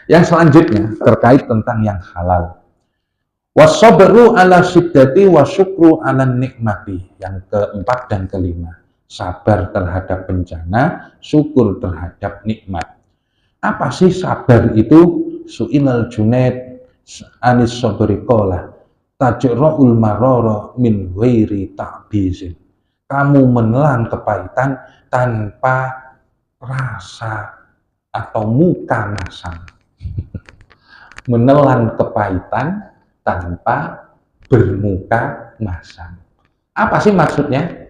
Yang selanjutnya terkait tentang yang halal. Wasabru ala syiddati wasyukru ala nikmati. Yang keempat dan kelima. Sabar terhadap bencana, syukur terhadap nikmat. Apa sih sabar itu? Su'ilal Junaid anis sabri qala tajra'ul marara min ghairi ta'bizin. Kamu menelan kepahitan tanpa rasa atau muka masam. Menelan kepahitan tanpa bermuka masam. Apa sih maksudnya?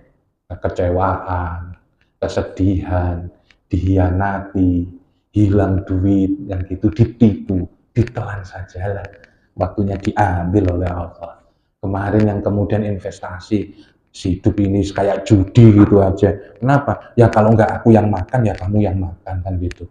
Kekecewaan, kesedihan, dihianati, hilang duit, yang gitu, ditipu, ditelan sajalah. Waktunya diambil oleh Allah. Kemarin yang kemudian investasi, hidup ini kayak judi gitu aja. Kenapa? Ya kalau nggak aku yang makan, ya kamu yang makan, kan gitu.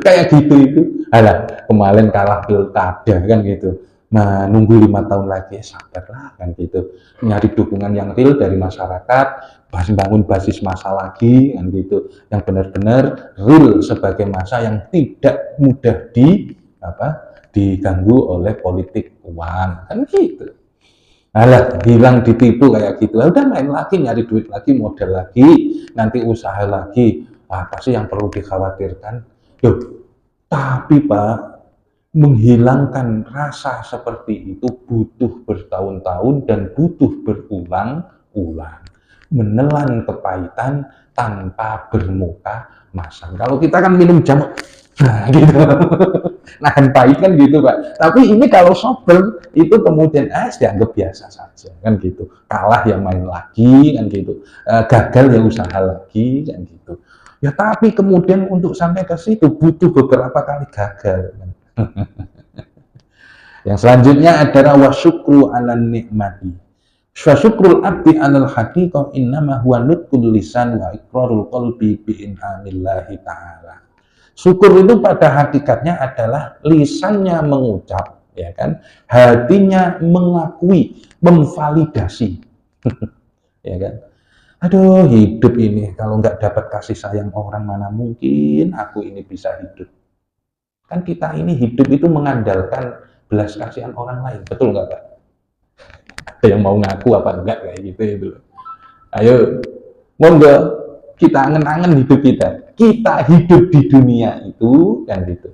Kayak gitu itu. Alah, kemarin kalah pilkada kan gitu. Nah, nunggu 5 tahun lagi, sabarlah kan gitu. Nyari dukungan yang real dari masyarakat, bangun basis massa lagi kan gitu. Yang benar-benar real sebagai massa yang tidak mudah diganggu oleh politik uang kan gitu. Alah, hilang ditipu kayak gitu. Udah main lagi, nyari duit lagi, modal lagi, nanti usaha lagi. Apa sih yang perlu dikhawatirkan? Loh, tapi Pak, menghilangkan rasa seperti itu butuh bertahun-tahun dan butuh berulang-ulang. Menelan kepahitan tanpa bermuka masam. Kalau kita kan minum jamu, nah gitu, nahan pahit kan gitu Pak. Tapi ini kalau sober itu kemudian dianggap biasa saja kan gitu. Kalah ya main lagi kan gitu, gagal ya usaha lagi kan gitu. Ya tapi kemudian untuk sampai ke situ butuh beberapa kali gagal. Yang selanjutnya adalah wasyukru ala nikmati. Wasyukrul abdi alal haqiqah innama huwa nutqul lisan wa iqrarul qalbi bi in'amillahi ta'ala. Syukur itu pada hakikatnya adalah lisannya mengucap, ya kan? Hatinya mengakui, memvalidasi. Ya kan? Aduh, hidup ini kalau nggak dapat kasih sayang orang, mana mungkin aku ini bisa hidup. Kan kita ini hidup itu mengandalkan belas kasihan orang lain, betul nggak Pak? Ada yang mau ngaku apa enggak kayak gitu itu. Ayo, monggo kita angen-angen hidup kita. Kita hidup di dunia itu kan gitu,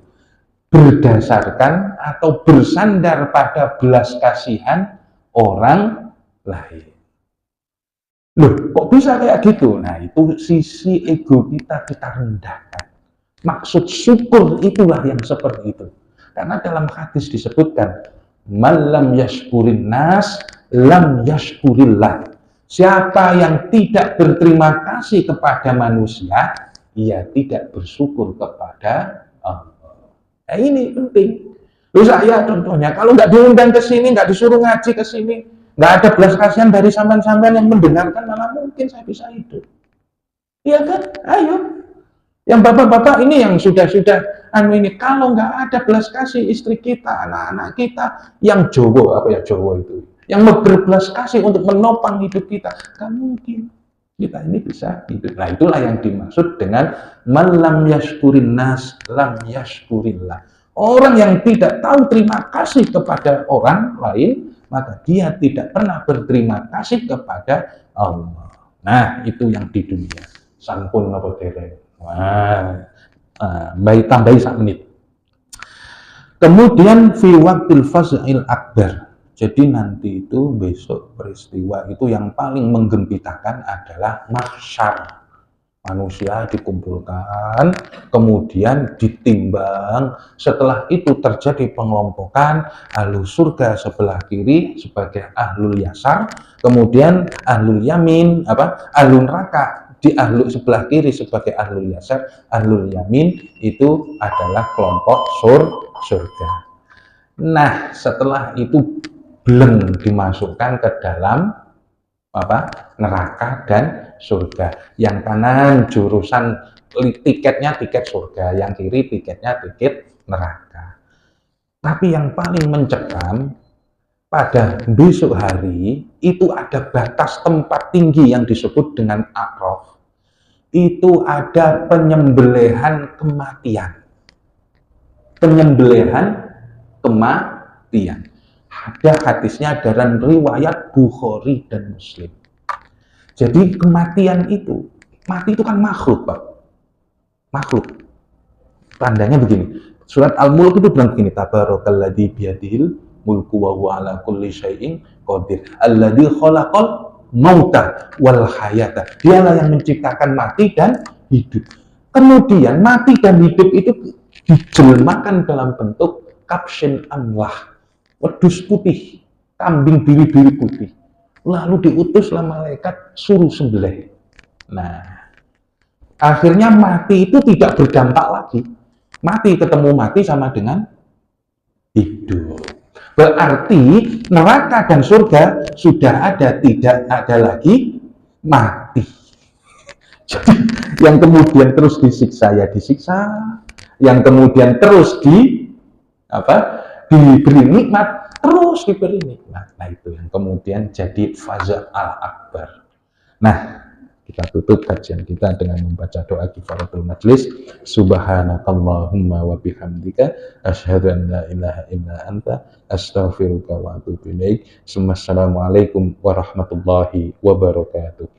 berdasarkan atau bersandar pada belas kasihan orang lain. Loh, kok bisa kayak gitu? Nah, itu sisi ego kita rendahkan. Maksud syukur itulah yang seperti itu. Karena dalam hadis disebutkan, man lam yashkurin nas, lam yashkurillah. Siapa yang tidak berterima kasih kepada manusia, ia tidak bersyukur kepada Allah. Nah, ini penting. Loh, saya contohnya, kalau nggak diundang ke sini, nggak disuruh ngaji ke sini, nggak ada belas kasihan dari sampean-sampean yang mendengarkan, mana mungkin saya bisa hidup. Iya kan? Ayo. Yang bapak-bapak ini yang sudah ini, kalau nggak ada belas kasih istri kita, anak-anak kita, yang Jowo, apa ya Jowo itu, yang berbelas kasih untuk menopang hidup kita, kan mungkin kita ini bisa hidup. Nah, itulah yang dimaksud dengan man lam yashkurin nas, lam yashkurillah. Orang yang tidak tahu terima kasih kepada orang lain, maka dia tidak pernah berterima kasih kepada Allah. Nah, itu yang di dunia. Sampun napa dereng. Wah, baik tambahi 1 menit. Kemudian fi waqtil faz'il akbar. Jadi nanti itu besok peristiwa itu yang paling menggembirakan adalah mahsyar. Manusia dikumpulkan, kemudian ditimbang. Setelah itu terjadi pengelompokan, ahlul surga sebelah kiri sebagai ahlul yasar, kemudian ahlul yamin, ahlul neraka di ahlul sebelah kiri sebagai ahlul yasar, ahlul yamin itu adalah kelompok surga. Nah, setelah itu belum dimasukkan ke dalam neraka dan surga. Yang kanan jurusan tiketnya tiket surga, yang kiri tiketnya tiket neraka. Tapi yang paling mencekam pada besok hari itu ada batas tempat tinggi yang disebut dengan A'raf. Itu ada penyembelihan kematian. penyembelihan kematian. Ada hadisnya dalam riwayat Bukhari dan Muslim. Jadi kematian itu, mati itu kan makhluk, Pak. Makhluk. Tandanya begini. Surat Al-Mulk itu bilang begini, Tabarakalladzi biyadihil mulku wa huwa ala kulli syai'in qadir. Alladzi khalaqal mauta wal hayata. Dialah yang menciptakan mati dan hidup. Kemudian mati dan hidup itu dijelmakan dalam bentuk kapsin amlah, wedus putih, kambing biri-biri putih. Lalu diutuslah malaikat suruh sembelih. Nah, akhirnya mati itu tidak berdampak lagi. Mati ketemu mati sama dengan hidup. Berarti neraka dan surga sudah ada, tidak ada lagi mati. Jadi yang kemudian terus disiksa ya disiksa, yang kemudian terus diberi nikmat, terus diberi nikmat. Nah itu yang kemudian jadi faza al-akbar. Nah, kita tutup kajian kita dengan membaca doa kifaratul majlis. Subhanakallahumma wa bihamdika asyhadu an la ilaha illa anta astaghfiruka wa atubu ilaik. Assalamualaikum warahmatullahi wabarakatuh.